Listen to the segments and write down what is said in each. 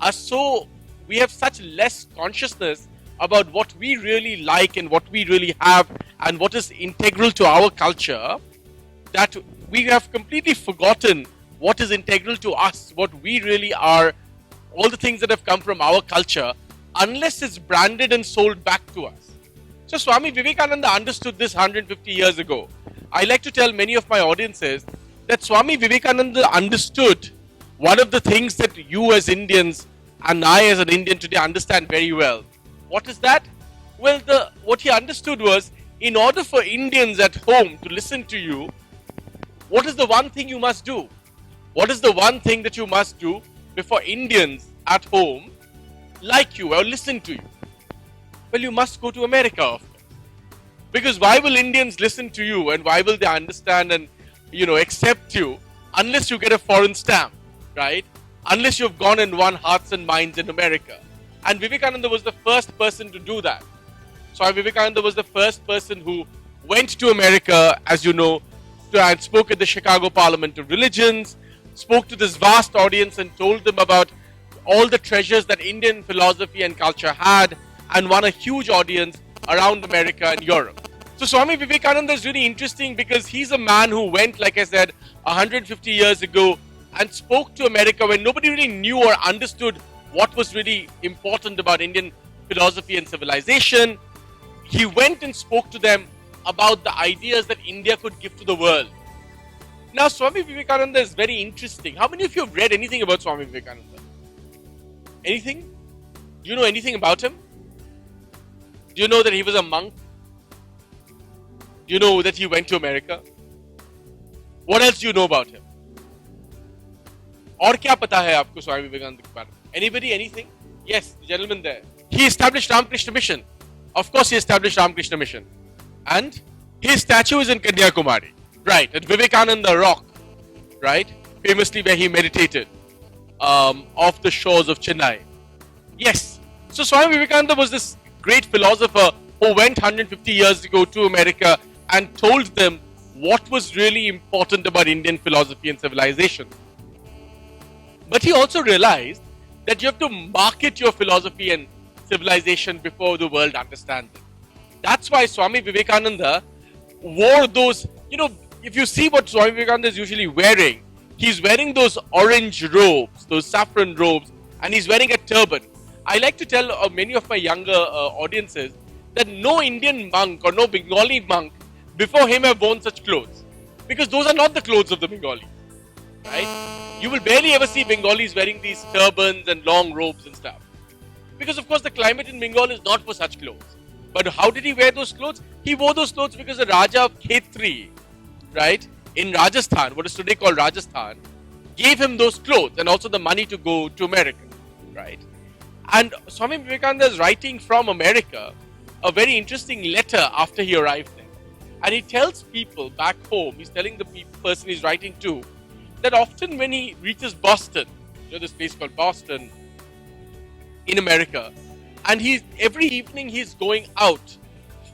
are so, we have such less consciousness about what we really like and what we really have and what is integral to our culture, that we have completely forgotten what is integral to us, what we really are, all the things that have come from our culture, unless it's branded and sold back to us. So Swami Vivekananda understood this 150 years ago. I like to tell many of my audiences that Swami Vivekananda understood one of the things that you as Indians and I as an Indian today understand very well. What is that? Well, what he understood was, in order for Indians at home to listen to you, what is the one thing you must do? What is the one thing that you must do before Indians at home like you or listen to you? Well, you must go to America, of course. Because why will Indians listen to you and why will they understand and, accept you unless you get a foreign stamp, right? Unless you've gone and won hearts and minds in America. And Vivekananda was the first person to do that. So Vivekananda was the first person who went to America, as you know, and spoke at the Chicago Parliament of Religions, spoke to this vast audience and told them about all the treasures that Indian philosophy and culture had, and won a huge audience around America and Europe. So Swami Vivekananda is really interesting because he's a man who went, like I said, 150 years ago and spoke to America when nobody really knew or understood what was really important about Indian philosophy and civilization. He went and spoke to them about the ideas that India could give to the world. Now, Swami Vivekananda is very interesting. How many of you have read anything about Swami Vivekananda? Anything? Do you know anything about him? Do you know that he was a monk? Do you know that he went to America? What else do you know about him? और क्या पता है आपको स्वामी विवेकानंद के बारे में? Anybody, anything? Yes, the gentleman there. He established Ramakrishna Mission. Of course, he established Ramakrishna Mission. And his statue is in Kanyakumari. Right, at Vivekananda Rock. Right? Famously where he meditated. Off the shores of Chennai. Yes. So Swami Vivekananda was this great philosopher who went 150 years ago to America and told them what was really important about Indian philosophy and civilization. But he also realized that you have to market your philosophy and civilization before the world understands it. That's why Swami Vivekananda wore those, if you see what Swami Vivekananda is usually wearing, he's wearing those orange robes, those saffron robes, and he's wearing a turban. I like to tell many of my younger audiences that no Indian monk or no Bengali monk before him have worn such clothes. Because those are not the clothes of the Bengali. Right? You will barely ever see Bengalis wearing these turbans and long robes and stuff. Because of course the climate in Bengal is not for such clothes. But how did he wear those clothes? He wore those clothes because the Raja of Khetri, right, in Rajasthan, what is today called Rajasthan, gave him those clothes and also the money to go to America, right? And Swami Vivekananda is writing from America a very interesting letter after he arrived there. And he tells people back home, he's telling the person he's writing to, that often when he reaches Boston, this place called Boston in America, and every evening he's going out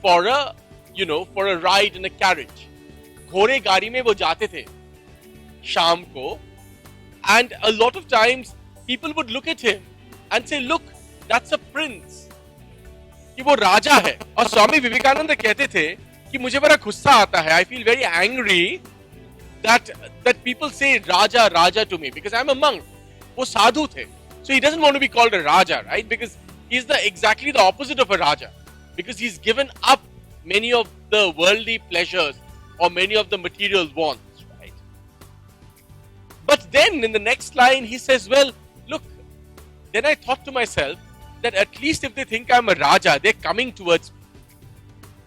for a ride in a carriage. घोड़े गाड़ी में वो जाते थे शाम को, and a lot of times people would look at him and say, look, that's a prince, कि वो राजा है. और स्वामी विवेकानंद कहते थे कि मुझे बड़ा गुस्सा आता है, I feel very angry that people say Raja to me because I'm a monk. वो साधु थे. So he doesn't want to be called a Raja, right? Because he's exactly the opposite of a Raja. Because he's given up many of the worldly pleasures or many of the material wants, right? But then in the next line he says, well, look, then I thought to myself that at least if they think I'm a Raja, they're coming towards me.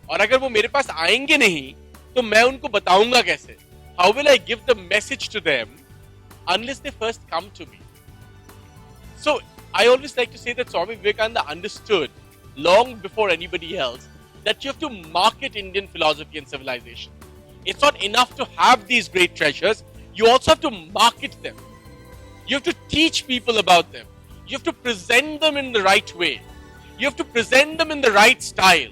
और अगर वो मेरे पास आएंगे नहीं, तो मैं उनको बताऊंगा कैसे? How will I give the message to them unless they first come to me? So I always like to say that Swami Vivekananda understood long before anybody else that you have to market Indian philosophy and civilization. It's not enough to have these great treasures. You also have to market them. You have to teach people about them. You have to present them in the right way. You have to present them in the right style.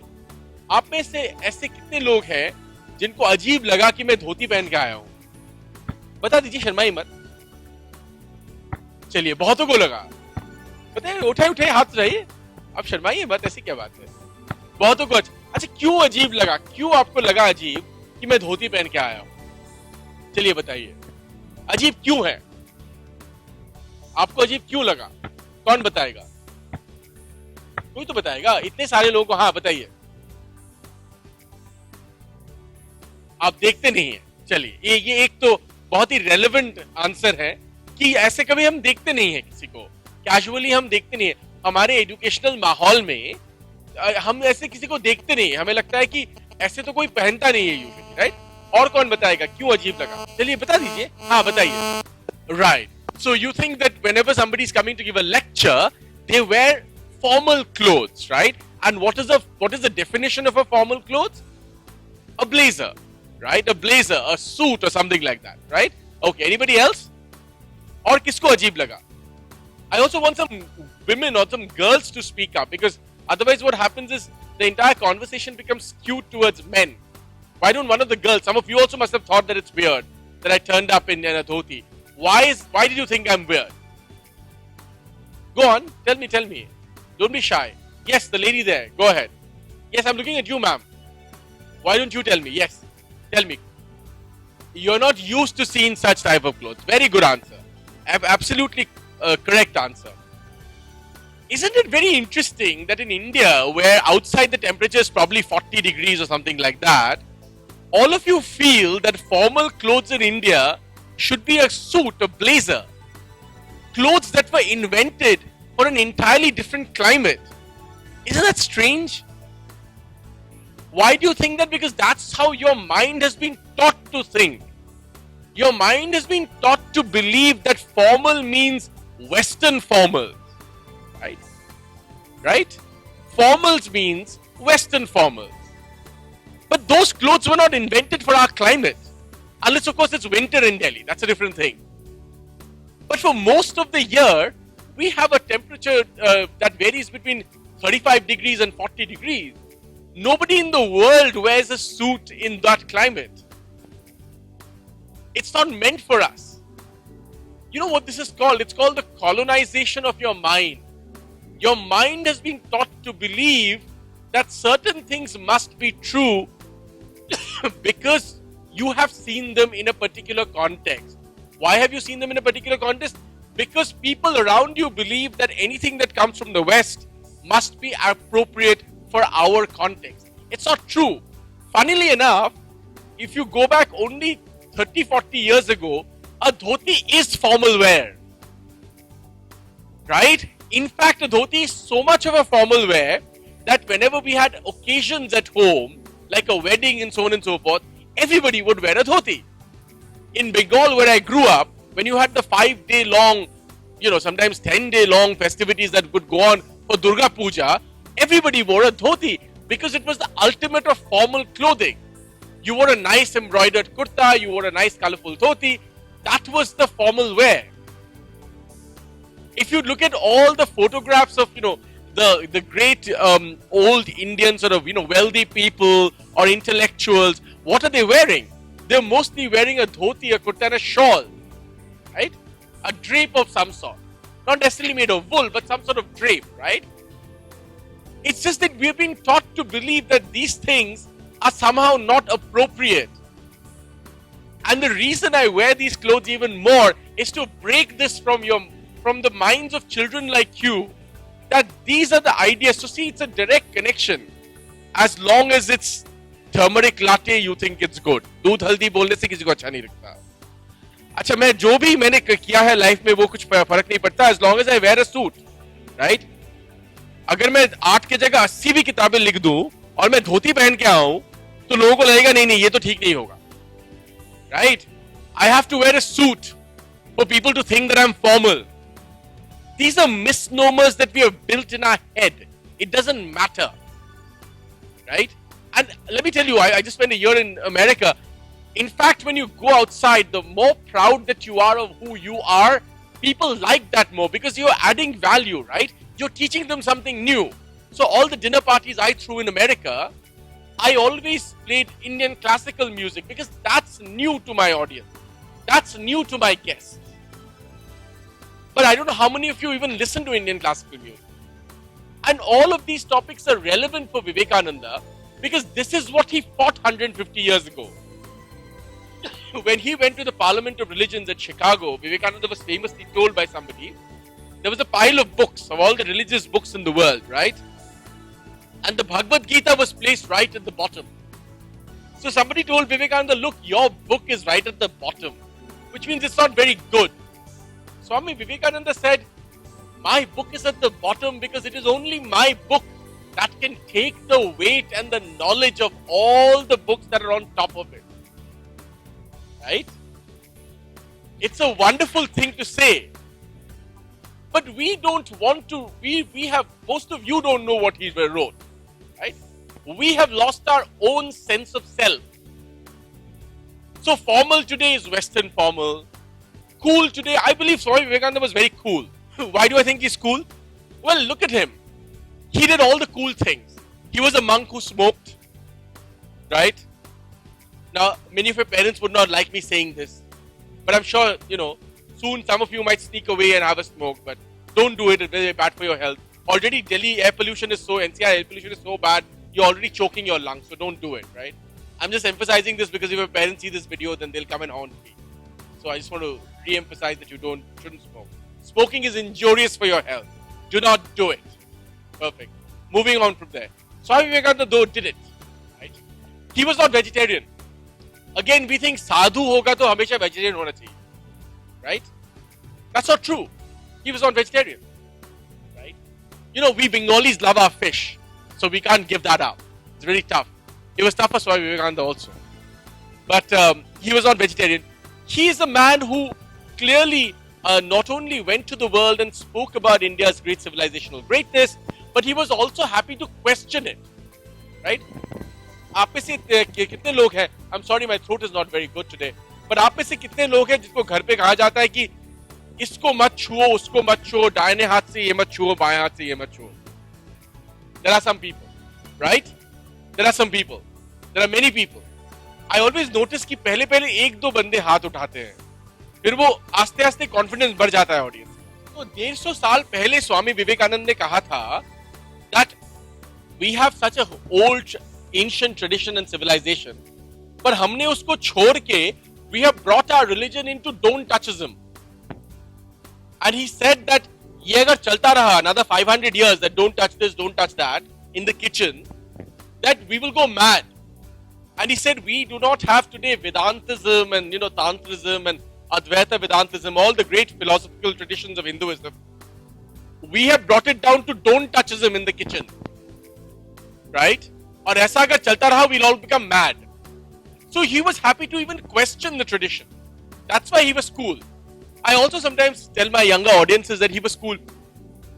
आप में से ऐसे कितने लोग हैं जिनको अजीब लगा कि मैं धोती पहन के आया हूं? बता दीजिए, शर्माई मत. चलिए, बहुतों को लगा. बताइए, उठाए उठाए हाथ रहिए, आप शर्माइए मत, ऐसी क्या बात है? बहुतों को अच्छा क्यों अजीब लगा, क्यों आपको लगा अजीब कि मैं धोती पहन के आया हूं? चलिए बताइए, अजीब क्यों है? आपको अजीब क्यों लगा? कौन बताएगा? कोई तो बताएगा, इतने सारे लोगों को। हाँ बताइए। आप देखते नहीं है। चलिए ये एक तो बहुत ही रेलेवेंट आंसर है कि ऐसे कभी हम देखते नहीं है किसी को, कैजुअली हम देखते नहीं है। हमारे एजुकेशनल माहौल में हम ऐसे किसी को देखते नहीं है, हमें लगता है कि ऐसे तो कोई पहनता नहीं है यूजुअली, राइट? और कौन बताएगा क्यों अजीब लगा? चलिए बता दीजिए। हाँ बताइए। Right, so you think that whenever somebody is coming to give a lecture, they wear formal clothes, right? And what is the definition of a formal clothes? A blazer, right? A blazer, a suit or something like that, right? Okay, anybody else? और किसको अजीब लगा? I also want some women or some girls to speak up, because otherwise what happens is the entire conversation becomes skewed towards men. Why don't one of the girls, some of you also must have thought that it's weird that I turned up in a dhoti. Why did you think I'm weird? Go on, tell me. Don't be shy. Yes, the lady there, go ahead. Yes, I'm looking at you, ma'am. Why don't you tell me? Yes, tell me. You're not used to seeing such type of clothes. Very good answer. Absolutely correct answer. Isn't it very interesting that in India, where outside the temperature is probably 40 degrees or something like that, all of you feel that formal clothes in India should be a suit, a blazer. Clothes that were invented for an entirely different climate. Isn't that strange? Why do you think that? Because that's how your mind has been taught to think. Your mind has been taught to believe that formal means Western formals. Right? Formals means Western formals. But those clothes were not invented for our climate. Unless, of course, it's winter in Delhi. That's a different thing. But for most of the year, we have a temperature that varies between 35 degrees and 40 degrees. Nobody in the world wears a suit in that climate. It's not meant for us. You know what this is called? It's called the colonization of your mind. Your mind has been taught to believe that certain things must be true because you have seen them in a particular context. Why have you seen them in a particular context? Because people around you believe that anything that comes from the West must be appropriate for our context. It's not true. Funnily enough, if you go back only 30-40 years ago, a dhoti is formal wear. Right? In fact, a dhoti is so much of a formal wear that whenever we had occasions at home, like a wedding and so on and so forth, everybody would wear a dhoti. In Bengal, where I grew up, when you had the 5-day long, sometimes 10-day long festivities that would go on for Durga Puja, everybody wore a dhoti because it was the ultimate of formal clothing. You wore a nice embroidered kurta, you wore a nice colorful dhoti. That was the formal wear. If you look at all the photographs of, the great old Indian sort of, wealthy people or intellectuals, what are they wearing? They're mostly wearing a dhoti, a kurta and a shawl, right? A drape of some sort. Not necessarily made of wool, but some sort of drape, right? It's just that we've been taught to believe that these things are somehow not appropriate. And the reason I wear these clothes even more is to break this from the minds of children like you, that these are the ideas. So see, it's a direct connection. As long as it's turmeric latte, you think it's good. दूध हल्दी बोलने से किसी को अच्छा नहीं लगता. अच्छा, मैं जो भी मैंने किया है लाइफ में वो कुछ फर्क नहीं पड़ता. As long as I wear a suit, right? अगर मैं 8 के जगह 80 भी किताबें लिख दूं और मैं धोती पहन के आऊं, तो लोगों को लगेगा नहीं ये तो ठीक नहीं होगा. Right? I have to wear a suit for people to think that I'm formal. These are misnomers that we have built in our head. It doesn't matter. Right? And let me tell you, I just spent a year in America. In fact, when you go outside, the more proud that you are of who you are, people like that more because you're adding value, right? You're teaching them something new. So all the dinner parties I threw in America, I always played Indian classical music because that's new to my audience. That's new to my guests. But I don't know how many of you even listen to Indian classical music. And all of these topics are relevant for Vivekananda because this is what he fought 150 years ago. When he went to the Parliament of Religions at Chicago, Vivekananda was famously told by somebody, there was a pile of books, of all the religious books in the world, right? And the Bhagavad Gita was placed right at the bottom. So somebody told Vivekananda, look, your book is right at the bottom, which means it's not very good. Swami Vivekananda said, my book is at the bottom because it is only my book that can take the weight and the knowledge of all the books that are on top of it. Right? It's a wonderful thing to say. But we don't want to, we have, most of you don't know what he wrote. Right? We have lost our own sense of self. So formal today is Western formal. Cool today, I believe Swami Vivekananda was very cool. Why do I think he's cool? Well, look at him. He did all the cool things. He was a monk who smoked. Right? Now, many of your parents would not like me saying this. But I'm sure, soon some of you might sneak away and have a smoke. But don't do it. It's very bad for your health. Already NCR air pollution is so bad, you're already choking your lungs. So don't do it, right? I'm just emphasizing this because if your parents see this video, then they'll come and haunt me. So I just want to re-emphasize that you shouldn't smoke. Smoking is injurious for your health. Do not do it. Perfect. Moving on from there. Swami Vivekananda though did it. Right? He was not vegetarian. Again, we think sadhu hoga to hamesha vegetarian hona chahiye. Right? That's not true. He was not vegetarian. Right? We Bengalis love our fish. So we can't give that up. It's very tough. It was tough for Swami Vivekananda also. But he was not vegetarian. He is a man who clearly not only went to the world and spoke about India's great civilizational greatness, but he was also happy to question it. Right? आप में से कितने लोग हैं? I'm sorry, my throat is not very good today. But आप में से कितने लोग हैं जिसको घर पे कहा जाता है कि इसको मत छुओ, उसको मत छुओ, दाहिने हाथ से ये मत छुओ, बाएं हाथ से ये मत छुओ. There are some people, right? There are some people. There are many people. I always notice कि पहले एक दो बंदे हाथ उठाते हैं, फिर वो आस्ते आस्ते कॉन्फिडेंस बढ़ जाता है ऑडियंस. तो 150 साल पहले स्वामी विवेकानंद ने कहा था that we have such a old ancient tradition and civilization, पर हमने उसको छोड़ के we have brought our religion into don't touchism. And he said that ये अगर चलता रहा another 500 years that don't touch this, don't touch that in the kitchen, that we will go mad. And he said we do not have today Vedantism and Tantrism and Advaita Vedantism, all the great philosophical traditions of Hinduism. We have brought it down to don't touchism in the kitchen. Right? और ऐसा अगर चलता रहा, we'll all become mad. So he was happy to even question the tradition. That's why he was cool. I also sometimes tell my younger audiences that he was cool.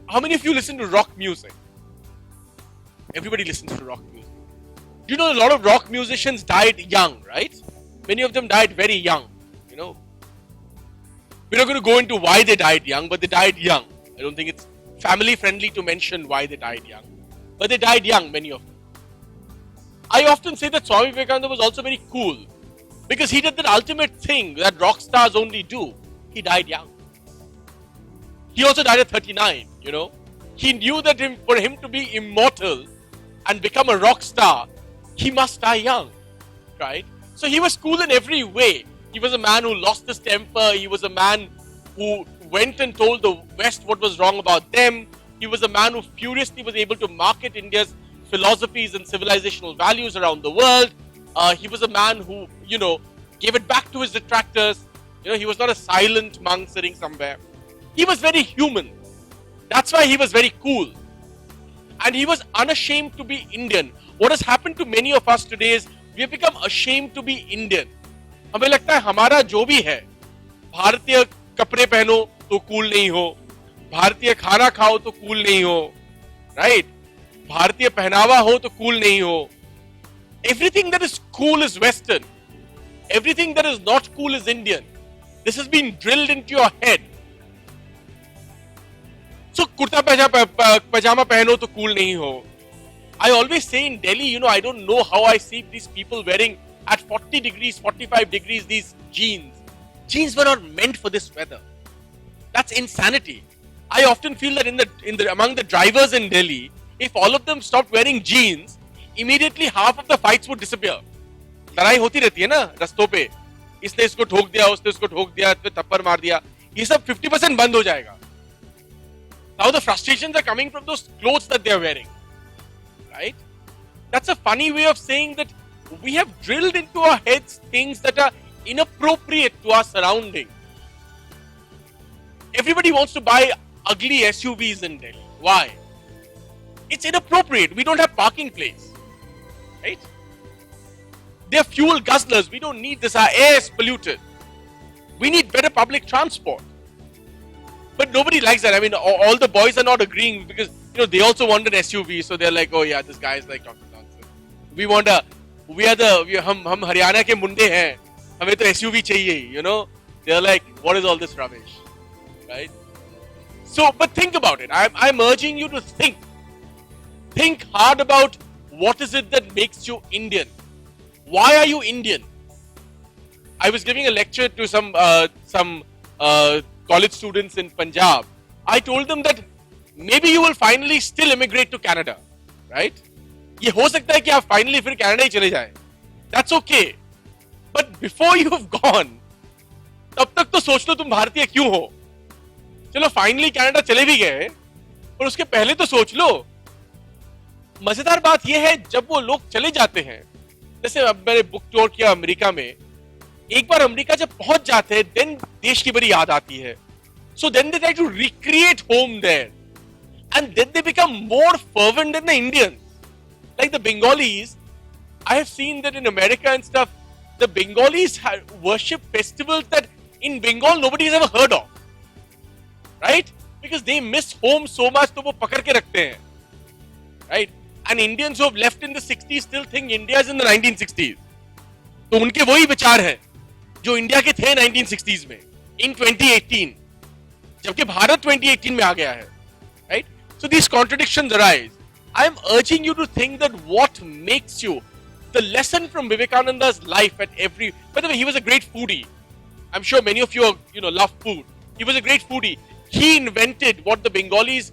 How many of you listen to rock music? Everybody listens to rock music. You know, a lot of rock musicians died young, right? Many of them died very young. We're not going to go into why they died young, but they died young. I don't think it's family friendly to mention why they died young. But they died young, many of them. I often say that Swami Vivekananda was also very cool because he did that ultimate thing that rock stars only do. He died young. He also died at 39, He knew that for him to be immortal and become a rock star, he must die young, right? So he was cool in every way. He was a man who lost his temper. He was a man who went and told the West what was wrong about them. He was a man who furiously was able to market India's philosophies and civilizational values around the world. He was a man who, gave it back to his detractors. He was not a silent monk sitting somewhere. He was very human. That's why he was very cool. And he was unashamed to be Indian. What has happened to many of us today is we have become ashamed to be Indian. हमें लगता है हमारा जो भी है, भारतीय कपड़े पहनो तो कूल नहीं हो, भारतीय खाना खाओ तो कूल नहीं हो, right? भारतीय पहनावा हो तो कूल नहीं हो. Everything that is cool is Western. Everything that is not cool is Indian. This has been drilled into your head. So kurta pajama pehno to cool nahi ho. I always say in Delhi, I don't know how I see these people wearing at 40 degrees, 45 degrees, these jeans. Jeans were not meant for this weather. That's insanity. I often feel that among the drivers in Delhi, if all of them stopped wearing jeans, immediately half of the fights would disappear. लड़ाई होती रहती है ना रास्तों पे, इसने इसको ठोक दिया, उसने उसको ठोक दिया, इसने थप्पड़ मार दिया, ये सब 50% बंद हो जाएगा. Now the frustrations are coming from those clothes that they are wearing, right? That's a funny way of saying that we have drilled into our heads things that are inappropriate to our surroundings. Everybody wants to buy ugly SUVs in Delhi. Why? It's inappropriate. We don't have parking place, right? They're fuel guzzlers. We don't need this. Our air is polluted. We need better public transport. But nobody likes that. I mean, all the boys are not agreeing because, they also want an SUV. So they're like, oh yeah, this guy is like talking nonsense. हम हरियाणा के मुंडे हैं. हमें तो SUV चाहिए, They're like, what is all this rubbish? Right? So, but think about it. I'm urging you to think. Think hard about what is it that makes you Indian. Why are you Indian? I was giving a lecture to some college students in Punjab. I told them that maybe you will finally still immigrate to Canada, right? ये हो सकता है कि आप finally फिर Canada ही चले जाएं. That's okay. But before you've gone, तब तक तो सोच लो तुम भारतीय क्यों हो. चलो फाइनली कनाडा चले भी गए, और उसके पहले तो सोच लो. मजेदार बात यह है, जब वो लोग चले जाते हैं, जैसे अब मैंने बुक टूर किया अमेरिका में, एक बार अमेरिका जब पहुंच जाते हैं, देन देश की बड़ी याद आती है. So then they try to recreate home there, and then they become more fervent than the Indians. Like the Bengalis, I have seen that in America and stuff, the Bengalis worship festivals that in Bengal nobody has ever heard of, right? Because they miss home so much, तो वो पकड़ के रखते हैं, right? And Indians who have left in the 60s still think India is in the 1960s. तो उनके वही विचार हैं जो इंडिया के थे 1960s में, in 2018, जबकि भारत 2018 में आ गया है, right? So these contradictions arise. I am urging you to think that what makes you, the lesson from Vivekananda's life at every. By the way, he was a great foodie. I'm sure many of you love food. He was a great foodie. He invented what the Bengalis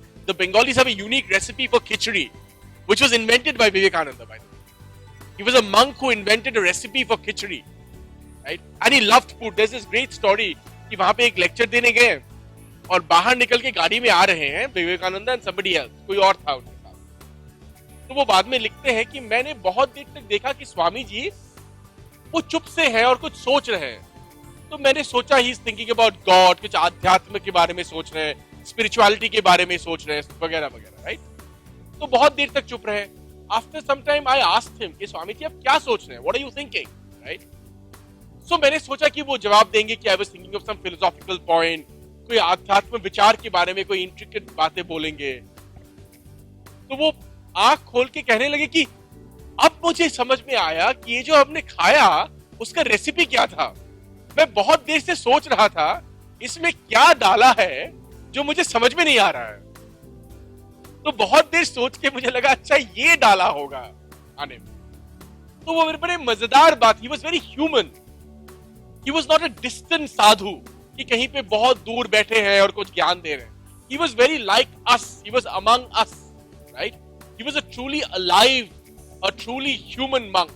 have a unique recipe for khichdi, which was invented by Vivekananda, by the way. He was a monk who invented a recipe for khichdi, right? And he loved food. There's this great story कि वहाँ पे एक lecture देने गए और बाहर निकल के गाड़ी में आ रहे हैं विवेकानंद and somebody else, कोई और था उनके साथ. तो वो बाद में लिखते हैं कि मैंने बहुत देर तक देखा कि स्वामी जी वो चुप से हैं और कुछ सोच रहे हैं. तो मैंने सोचा ही थिंकिंग अबाउट गॉड, कुछ आध्यात्म के बारे में सोच रहे हैं, स्पिरिचुअलिटी के बारे में सोच रहे हैं, वगैरह वगैरह, राइट? तो बहुत देर तक चुप रहे. After some time I asked him कि स्वामी जी आप क्या सोच रहे हैं, what are you thinking, right? So मैंने सोचा कि वो जवाब देंगे कि I was thinking of some philosophical point, कोई आध्यात्म विचार के बारे में कोई इंट्रिकेट बातें बोलेंगे. तो वो आंख खोल के कहने लगे कि अब मुझे समझ में आया कि ये जो हमने खाया उसका रेसिपी क्या था. मैं बहुत देर से सोच रहा था इसमें क्या डाला है जो मुझे समझ में नहीं आ रहा है. तो बहुत देर सोच के मुझे लगा अच्छा ये डाला होगा खाने में. तो वो मेरे बड़े मजेदार बात. He was very human. He was not a distant sadhu कि कहीं पे बहुत दूर बैठे हैं और कुछ ज्ञान दे रहे हैं. ही was very like us. He was among us, right? He was a truly alive, a truly human monk.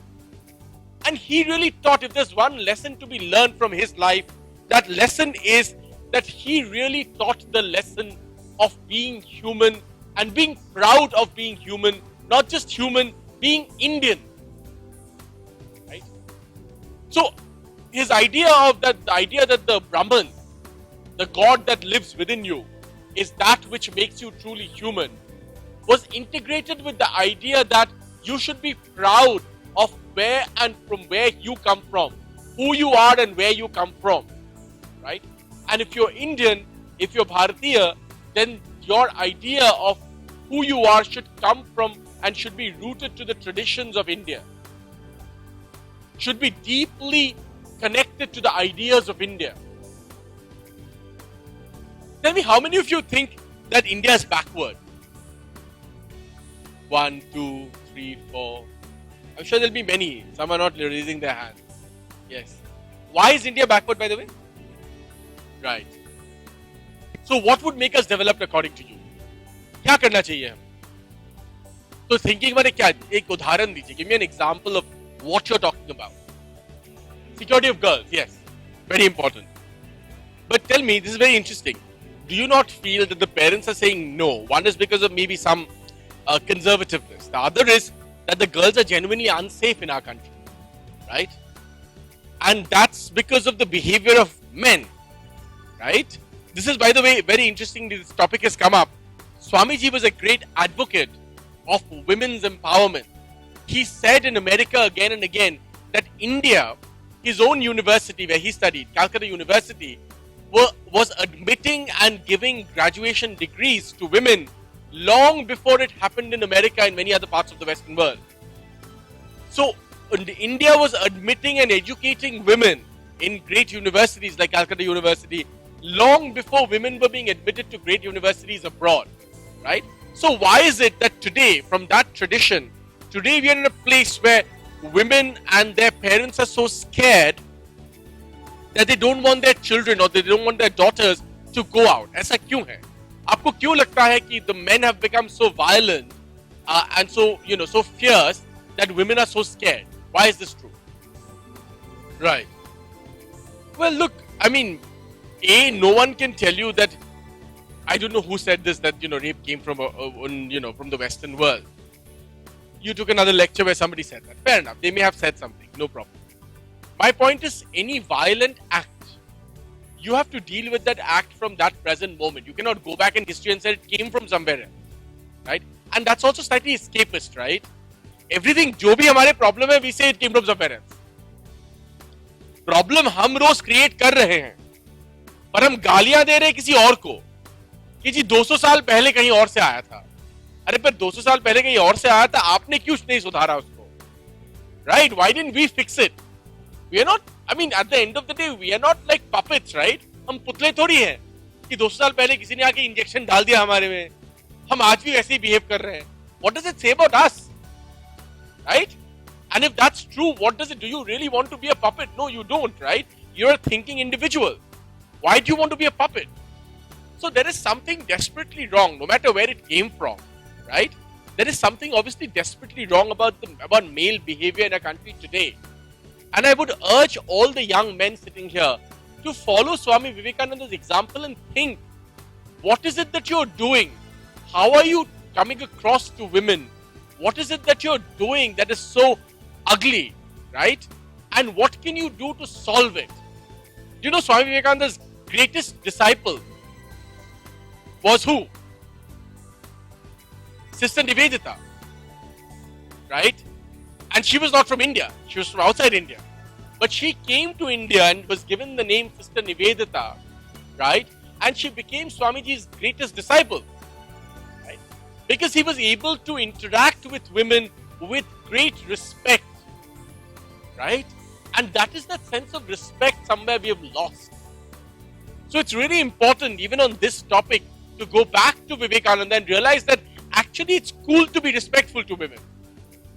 And he really taught, if there's one lesson to be learned from his life, that lesson is that he really taught the lesson of being human and being proud of being human, not just human, being Indian. Right? So, his idea that the Brahman, the God that lives within you, is that which makes you truly human, was integrated with the idea that you should be proud of where and from where you come from, who you are and where you come from, right? And if you're Indian, if you're Bharatiya, then your idea of who you are should come from and should be rooted to the traditions of India, should be deeply connected to the ideas of India. Tell me, how many of you think that India is backward? 1, 2, 3, 4. I'm sure there'll be many. Some are not raising their hands. Yes. Why is India backward, by the way? Right. So what would make us developed according to you? क्या करना चाहिए हम? So thinking मैंने क्या एक उदाहरण दीजिए. Give me an example of what you're talking about. Security of girls, yes, very important. But tell me, this is very interesting. Do you not feel that the parents are saying no? One is because of maybe some conservativeness. The other is that the girls are genuinely unsafe in our country, right? And that's because of the behavior of men, right? This is, by the way, very interesting. This topic has come up. Swamiji was a great advocate of women's empowerment. He said in America again and again that India, his own university where he studied, Calcutta University, was admitting and giving graduation degrees to women long before it happened in America and many other parts of the Western world. So India was admitting and educating women in great universities like Calcutta University long before women were being admitted to great universities abroad, right? So why is it that today, from that tradition, today we are in a place where women and their parents are so scared that they don't want their children or they don't want their daughters to go out? ऐसा क्यों है? आपको क्यों लगता है कि the men have become so violent and so, so fierce that women are so scared? Why is this true? Right. Well, look, I mean, no one can tell you that. I don't know who said this, that rape came from from the Western world. You took another lecture where somebody said that. Fair enough. They may have said something. No problem. My point is, any violent act, you have to deal with that act from that present moment. You cannot go back in history and say it came from somewhere else, right? And that's also slightly escapist, right? Everything, जो भी हमारे problem है, we say it came from somewhere else. Problem हम रोज create कर रहे हैं, पर हम गालियां दे रहे हैं किसी और को कि जी 200 साल पहले कहीं और से आया था. अरे पर 200 साल पहले कहीं और से आया था, आपने क्यों नहीं सुधारा उसको? Right? Why didn't we fix it? We are not, I mean, at the end of the day, we are not like puppets, right? हम पुतले थोड़ी हैं कि 200 साल पहले किसी ने आके इंजेक्शन डाल दिया हमारे में, हम आज भी वैसे ही बिहेव कर रहे हैं. What does it say about us? Right? And if that's true, what does it, do you really want to be a puppet? No, you don't, right? You're a thinking individual. Why do you want to be a puppet? So there is something desperately wrong, no matter where it came from, right? There is something obviously desperately wrong about male behavior in our country today. And I would urge all the young men sitting here to follow Swami Vivekananda's example and think, what is it that you're doing? How are you coming across to women? What is it that you're doing that is so ugly, right? And what can you do to solve it? Do you know Swami Vivekananda's greatest disciple was who? Sister Nivedita, right? And she was not from India. She was from outside India. But she came to India and was given the name Sister Nivedita, right? And she became Swamiji's greatest disciple, right? Because he was able to interact with women with great respect, right? And that is that sense of respect somewhere we have lost. So it's really important, even on this topic, to go back to Vivekananda and realize that actually it's cool to be respectful to women.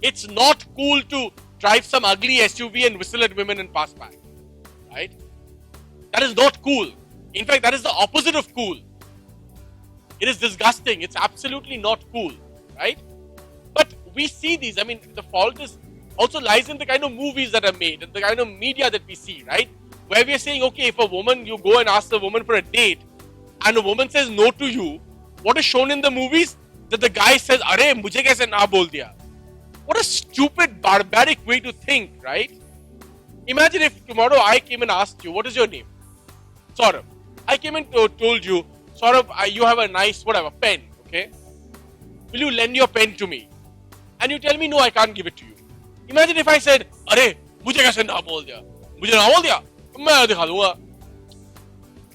It's not cool to drive some ugly SUV and whistle at women and pass by, right? That is not cool. In fact, that is the opposite of cool. It is disgusting. It's absolutely not cool, right? But we see these. I mean, the fault is also lies in the kind of movies that are made and the kind of media that we see, right? Where we are saying, okay, if a woman, you go and ask a woman for a date and a woman says no to you, what is shown in the movies? That the guy says, "Arey, mujhe kaise na bol diya?" What a stupid, barbaric way to think, right? Imagine if tomorrow I came and asked you, what is your name? Saurabh. I came and told you, Saurabh, you have a nice, whatever, pen, okay? Will you lend your pen to me? And you tell me, no, I can't give it to you. Imagine if I said, "Arey, mujhe kaise na bol diya? Mujhe na bol diya? Main dikha dunga."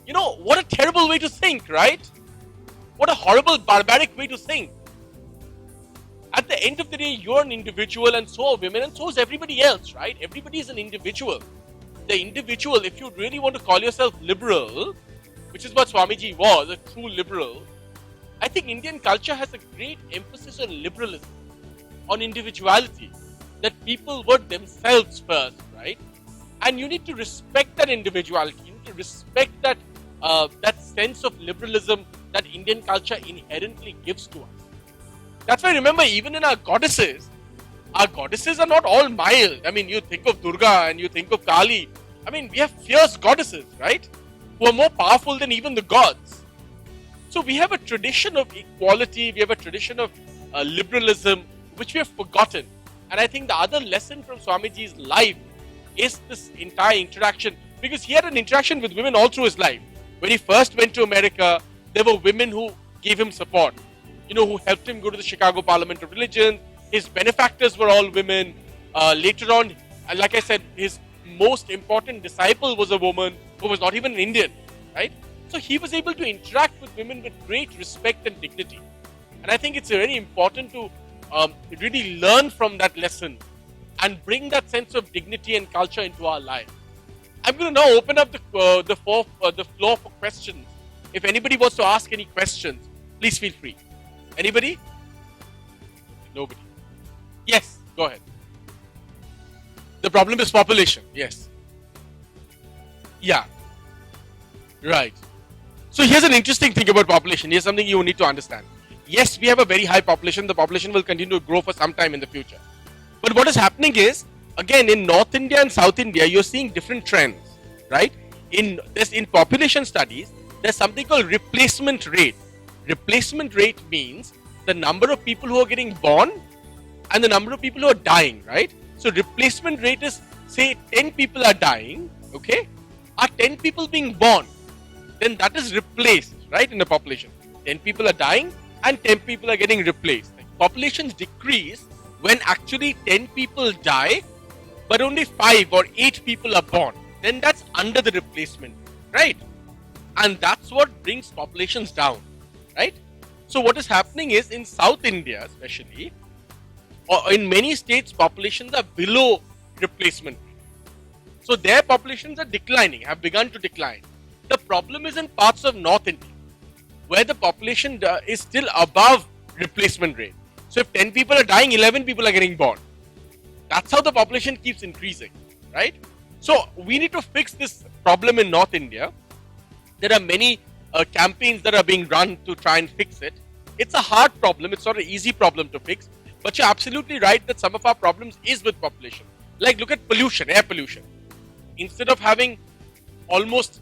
You know, what a terrible way to think, right? What a horrible, barbaric way to think. At the end of the day, you're an individual and so are women and so is everybody else, right? Everybody is an individual. The individual, if you really want to call yourself liberal, which is what Swamiji was, a true liberal, I think Indian culture has a great emphasis on liberalism, on individuality, that people were themselves first, right? And you need to respect that individuality. You need to respect that that sense of liberalism that Indian culture inherently gives to us. That's why, remember, even in our goddesses are not all mild. I mean, you think of Durga and you think of Kali. I mean, we have fierce goddesses, right? Who are more powerful than even the gods. So we have a tradition of equality, we have a tradition of liberalism, which we have forgotten. And I think the other lesson from Swamiji's life is this entire interaction, because he had an interaction with women all through his life. When he first went to America, there were women who gave him support, who helped him go to the Chicago Parliament of Religion. His benefactors were all women. Later on, like I said, his most important disciple was a woman who was not even an Indian, right? So he was able to interact with women with great respect and dignity. And I think it's very important to really learn from that lesson and bring that sense of dignity and culture into our life. I'm going to now open up the floor for questions. If anybody wants to ask any questions, please feel free. Anybody? Nobody. Yes, go ahead. The problem is population. Yes. Yeah. Right. So here's an interesting thing about population. Here's something you need to understand. Yes, we have a very high population. The population will continue to grow for some time in the future. But what is happening is, again, in North India and South India, you're seeing different trends, right? In population studies, there's something called replacement rate. Replacement rate means the number of people who are getting born and the number of people who are dying, right? So replacement rate is, say 10 people are dying, okay? Are 10 people being born? Then that is replaced, right, in the population. 10 people are dying and 10 people are getting replaced. Populations decrease when actually 10 people die, but only 5 or 8 people are born. Then that's under the replacement, right? And that's what brings populations down, right? So what is happening is, in South India especially, or in many states, populations are below replacement. So their populations are declining, have begun to decline. The problem is in parts of North India, where the population is still above replacement rate. So if 10 people are dying, 11 people are getting born. That's how the population keeps increasing, right? So we need to fix this problem in North India. There are many campaigns that are being run to try and fix it. It's a hard problem. It's not an easy problem to fix. But you're absolutely right that some of our problems is with population. Like, look at pollution, air pollution. Instead of having almost,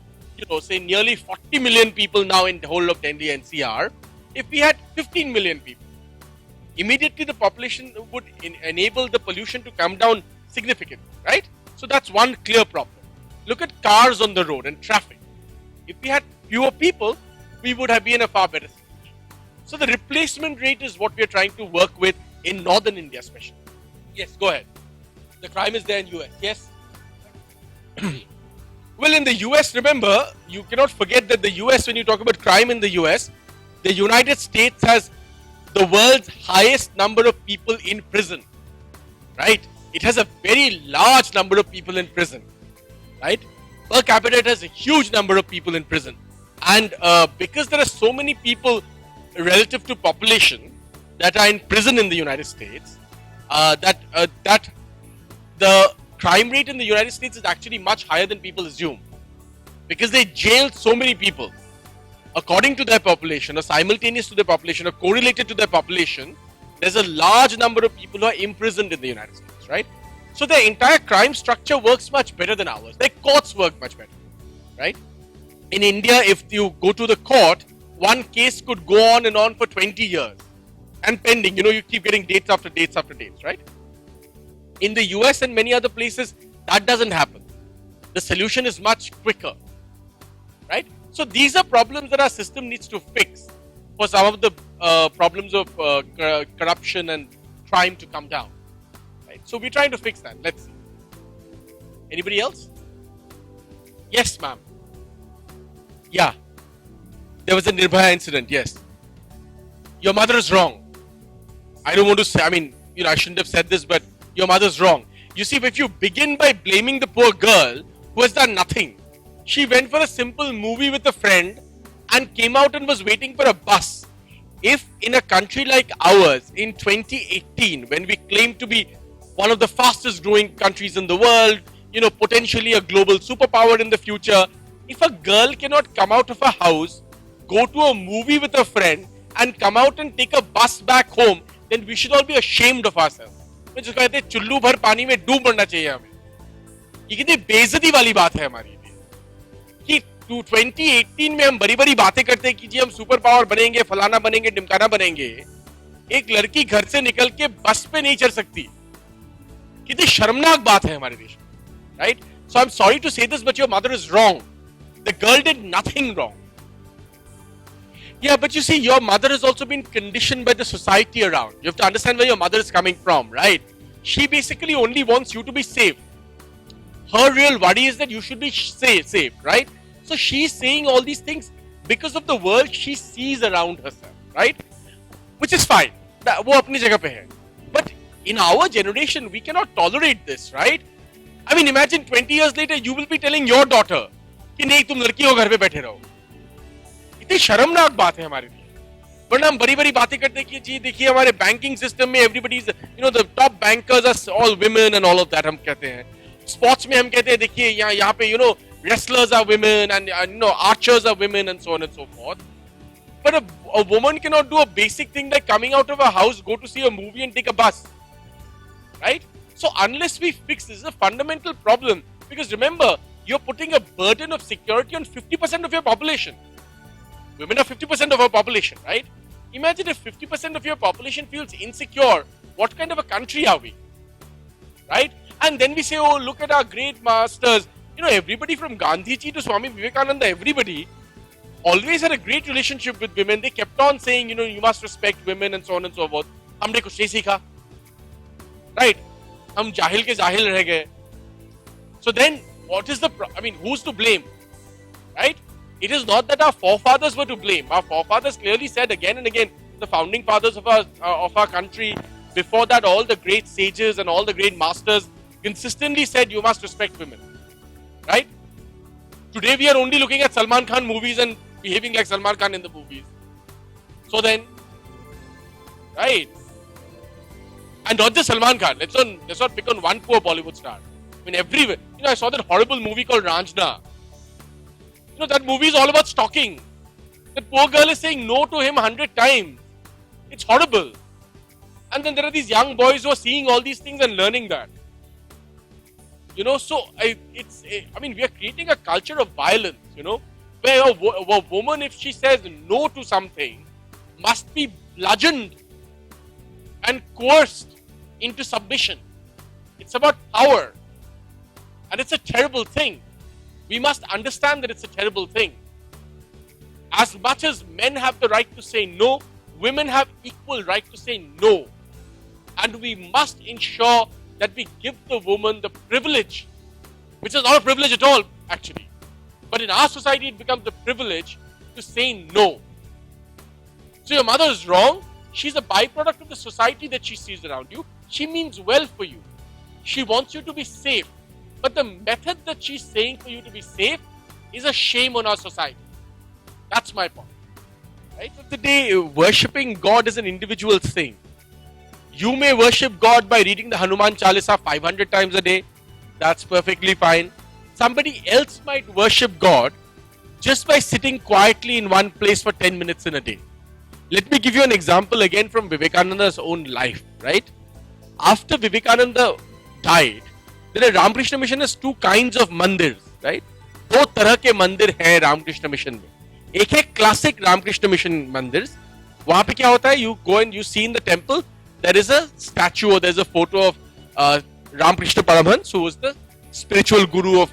say nearly 40 million people now in the whole of Delhi NCR, if we had 15 million people, immediately the population would enable the pollution to come down significantly, right? So that's one clear problem. Look at cars on the road and traffic. If we had fewer people, we would have been in a far better situation. So the replacement rate is what we are trying to work with in northern India especially. Yes, go ahead. The crime is there in US, yes? Well, in the US, remember, you cannot forget that the US, when you talk about crime in the US, the United States has the world's highest number of people in prison, right? It has a very large number of people in prison, right? Per capita, it has a huge number of people in prison. And because there are so many people relative to population that are in prison in the United States, that the crime rate in the United States is actually much higher than people assume. Because they jailed so many people according to their population, or simultaneous to their population, or correlated to their population. There's a large number of people who are imprisoned in the United States, right? So their entire crime structure works much better than ours. Their courts work much better, right? In India, if you go to the court, one case could go on and on for 20 years and pending. You keep getting dates after dates after dates, right? In the US and many other places, that doesn't happen. The solution is much quicker, right? So these are problems that our system needs to fix for some of the problems of corruption and crime to come down, right? So we're trying to fix that. Let's see. Anybody else? Yes, ma'am. Yeah. There was a Nirbhaya incident, yes. Your mother is wrong. I don't want to say, I shouldn't have said this, but your mother's wrong. You see, if you begin by blaming the poor girl who has done nothing, she went for a simple movie with a friend and came out and was waiting for a bus. If in a country like ours in 2018, when we claim to be one of the fastest growing countries in the world, potentially a global superpower in the future, If a girl cannot come out of a house, go to a movie with a friend, and come out and take a bus back home, then we should all be ashamed of ourselves. जिसको कहते हैं चुल्लू भर पानी में डूब मरना चाहिए हमें. ये कितनी बेइज्जती वाली बात है हमारी लिए कि 2018 में हम बड़ी बड़ी बातें करते हैं कि जी हम सुपर पावर बनेंगे, फलाना बनेंगे, ढिमकाना बनेंगे. एक लड़की घर से निकल के बस पे नहीं चढ़ सकती. कितनी शर्मनाक बात है हमारे देश में, right? So I am sorry to say this, but your mother is wrong. The girl did nothing wrong. Yeah, but you see, your mother has also been conditioned by the society around. You have to understand where your mother is coming from, right? She basically only wants you to be safe. Her real worry is that you should be safe, right? So she's saying all these things because of the world she sees around herself, right? Which is fine. वो अपनी जगह पे है. But in our generation, we cannot tolerate this, right? I mean, imagine 20 years later, you will be telling your daughter कि नहीं तुम लड़की हो घर पे बैठे रहो. इतनी शर्मनाक बात है हमारे लिए. वरना हम बड़ी बड़ी बातें करते हैं कि जी देखिए हमारे बैंकिंग सिस्टम में everybody is the top bankers are all women and all of that हम कहते हैं. स्पोर्ट्स में हम कहते हैं देखिए यहाँ पे wrestlers are women and archers are women and so on and so forth. But a woman cannot do a basic thing like coming out of a house, go to see a movie and take a bus, right? So unless we fix this is a fundamental problem, because remember you're putting a burden of security on 50% of your population. Women are 50% of our population, right? Imagine if 50% of your population feels insecure, what kind of a country are we? Right? And then we say, oh, look at our great masters. Everybody from Gandhiji to Swami Vivekananda, everybody always had a great relationship with women. They kept on saying, you must respect women and so on and so forth. हमने कुछ नहीं सीखा. Right? हम जाहिल के जाहिल रह गए. So then, what is who's to blame? Right? It is not that our forefathers were to blame. Our forefathers clearly said again and again, the founding fathers of our country, before that all the great sages and all the great masters consistently said you must respect women. Right? Today we are only looking at Salman Khan movies and behaving like Salman Khan in the movies. So then, right? And not just Salman Khan. Let's not pick on one poor Bollywood star. I mean, everywhere. I saw that horrible movie called Ranjana. That movie is all about stalking. That poor girl is saying no to him 100 times. It's horrible. And then there are these young boys who are seeing all these things and learning that. We are creating a culture of violence, where a woman, if she says no to something, must be bludgeoned and coerced into submission. It's about power. And it's a terrible thing. We must understand that it's a terrible thing. As much as men have the right to say no, women have equal right to say no. And we must ensure that we give the woman the privilege, which is not a privilege at all, actually. But in our society, it becomes the privilege to say no. So your mother is wrong. She's a byproduct of the society that she sees around you. She means well for you. She wants you to be safe. But the method that she's saying for you to be safe is a shame on our society. That's my point. Right? At the day, worshipping God is an individual thing. You may worship God by reading the Hanuman Chalisa 500 times a day. That's perfectly fine. Somebody else might worship God just by sitting quietly in one place for 10 minutes in a day. Let me give you an example again from Vivekananda's own life, right? After Vivekananda died, the Ramakrishna Mission has two kinds of mandirs, right? दो तरह के मंदिर हैं Ramakrishna mission में. एक है classic Ramakrishna mission मंदिर. वहां पे क्या होता है? You go and you see in the temple, there is a statue or there is a photo of Ramakrishna Paramhans, who was the spiritual guru of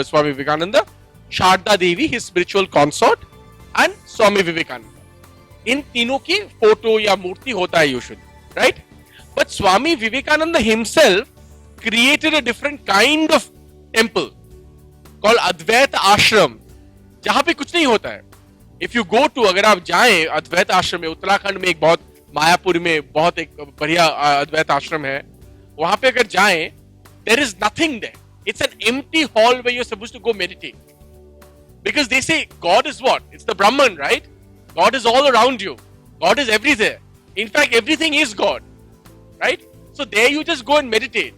Swami Vivekananda, Sharda Devi, his spiritual consort, and Swami Vivekananda. इन तीनों की photo या मूर्ति होता है usually, right? But Swami Vivekananda himself created a different kind of temple called Advaita Ashram, जहां पे कुछ नहीं होता है. If you go to, अगर आप जाएं अद्वैत आश्रम में, उत्तराखंड में एक बहुत, मायापुर में बहुत एक बढ़िया अद्वैत आश्रम है, वहां पे अगर जाएं, there is nothing there. It's an empty hall where you're supposed to go meditate. Because they say God is what? It's the Brahman, right? God is all around you. God is everywhere. In fact, everything is God, right? So there you just go and meditate,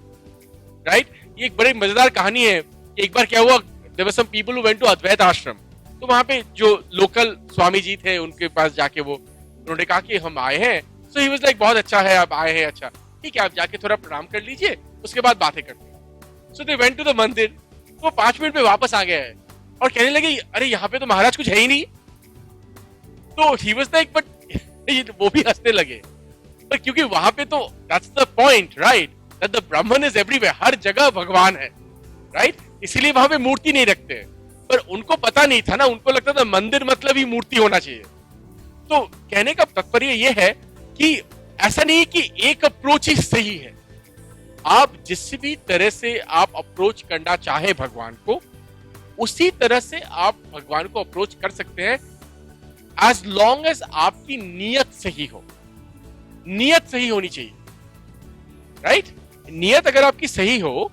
right? ये एक बड़ी मजेदार कहानी है कि एक बार क्या हुआ, there were some people who went to Advaita Ashram. तो वहाँ पे जो लोकल स्वामी जी थे उनके पास जाके उन्होंने कहा कि हम आए हैं. So he was like बहुत अच्छा है आप आए हैं अच्छा ठीक है आप जाके थोड़ा प्रणाम कर लीजिए उसके बाद बातें करते हैं. So they went to the मंदिर. वो 5 मिनट में वापस आ गया है और कहने लगे अरे यहाँ पे तो महाराज कुछ है ही नहीं. तो he was like but वो भी हंसने लगे. पर क्योंकि वहां पे तो that's the point right that the Brahman is everywhere. हर जगह भगवान है राइट. इसीलिए वहां पे मूर्ति नहीं रखते. पर उनको पता नहीं था ना. उनको लगता था मंदिर मतलब ही मूर्ति होना चाहिए. तो कहने का तात्पर्य यह है कि ऐसा नहीं कि एक अप्रोच ही सही है. आप जिस भी तरह से आप अप्रोच करना चाहे भगवान को उसी तरह से आप भगवान को अप्रोच कर सकते हैं एज लॉन्ग एज आपकी नीयत सही हो. नीयत सही होनी चाहिए राइट. नीयत अगर आपकी सही हो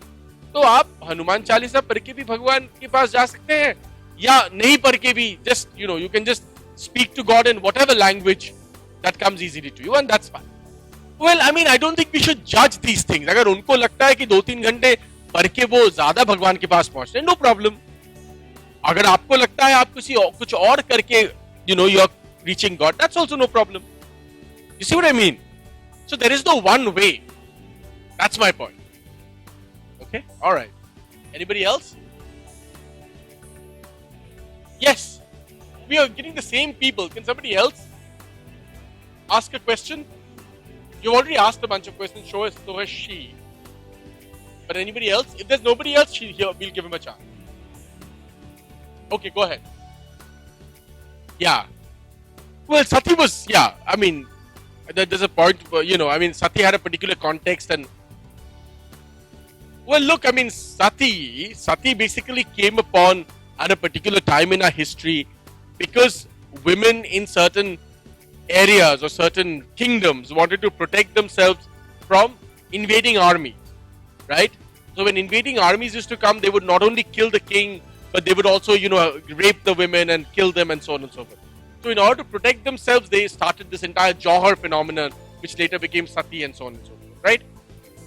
तो आप हनुमान चालीसा पढ़ के भी भगवान के पास जा सकते हैं या नहीं पढ़ के भी just you can just speak to God in whatever language that comes easily to you and that's fine. Well I mean I don't think we should जज दीस थिंग्स. अगर उनको लगता है कि 2-3 घंटे पढ़ के वो ज्यादा भगवान के पास पहुंचते हैं नो प्रॉब्लम. अगर आपको लगता है आप कुछ और करके you are reaching God that's also no problem. You see what I mean? So there is no one way. That's my point. Okay? Alright. Anybody else? Yes. We are getting the same people. Can somebody else ask a question? You've already asked a bunch of questions. So has she. But anybody else? If there's nobody else, we'll give him a chance. Okay, go ahead. Yeah. Well, Sati was, I mean, there's a point, I mean, Sati had a particular context and, well, look, I mean, Sati basically came upon at a particular time in our history because women in certain areas or certain kingdoms wanted to protect themselves from invading armies, right? So when invading armies used to come, they would not only kill the king, but they would also, rape the women and kill them and so on and so forth. So in order to protect themselves, they started this entire Johar phenomenon, which later became Sati and so on and so forth, right?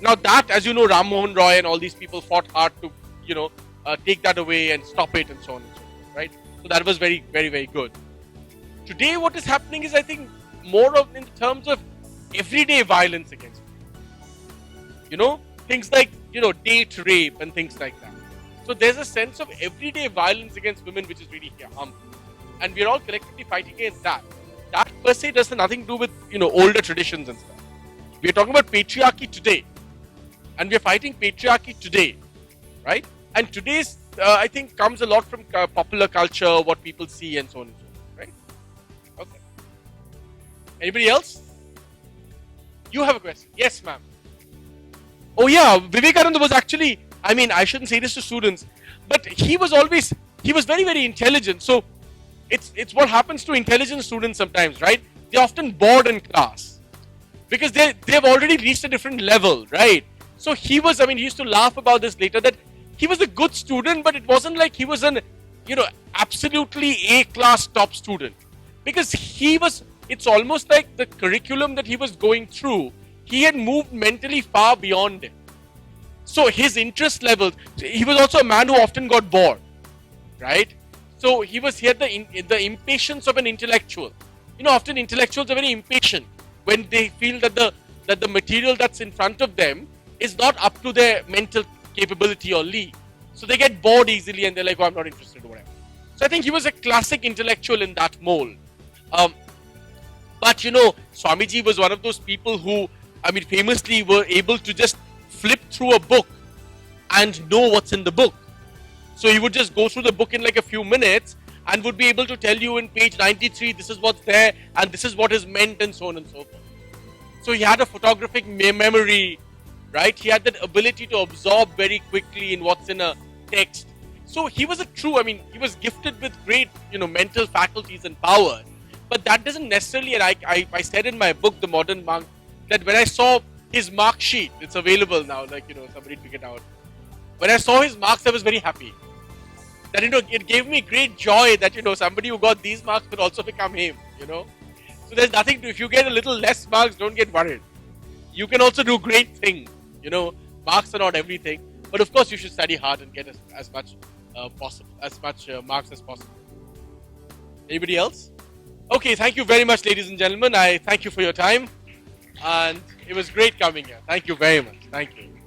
Now that, as you know, Ram Mohan Roy and all these people fought hard to, take that away and stop it and so on and so forth, right? So that was very, very, very good. Today, what is happening is, I think, more of in terms of everyday violence against women. Things like, date rape and things like that. So there's a sense of everyday violence against women, which is really harmful. And we're all collectively fighting against that. That per se does nothing to do with, older traditions and stuff. We're talking about patriarchy today. And we're fighting patriarchy today, right? And today's, I think, comes a lot from popular culture, what people see and so on and so forth, right? Okay. Anybody else? You have a question. Yes, ma'am. Oh yeah, Vivekananda was actually, I mean, I shouldn't say this to students, but he was very, very intelligent. So, it's what happens to intelligent students sometimes, right? They're often bored in class because they've already reached a different level, right? So he used to laugh about this later that he was a good student, but it wasn't like he was an, absolutely A-class top student because it's almost like the curriculum that he was going through, he had moved mentally far beyond it. So his interest levels, he was also a man who often got bored, right? So he had the impatience of an intellectual. Often intellectuals are very impatient when they feel that the material that's in front of them is not up to their mental capability or league. So they get bored easily and they're like, oh, I'm not interested or whatever. So I think he was a classic intellectual in that mold. But Swamiji was one of those people who, famously were able to just flip through a book and know what's in the book. So he would just go through the book in like a few minutes and would be able to tell you in page 93, this is what's there and this is what is meant and so on and so forth. So he had a photographic memory, right? He had that ability to absorb very quickly in what's in a text. So he was he was gifted with great, mental faculties and powers. But that doesn't necessarily, and I said in my book, The Modern Monk, that when I saw his mark sheet, it's available now, somebody took it out. When I saw his marks, I was very happy. That, it gave me great joy that, somebody who got these marks could also become him, So there's nothing if you get a little less marks, don't get worried. You can also do great things, Marks are not everything. But of course, you should study hard and get as much possible, as much marks as possible. Anybody else? Okay, thank you very much, ladies and gentlemen. I thank you for your time, and it was great coming here. Thank you very much. Thank you.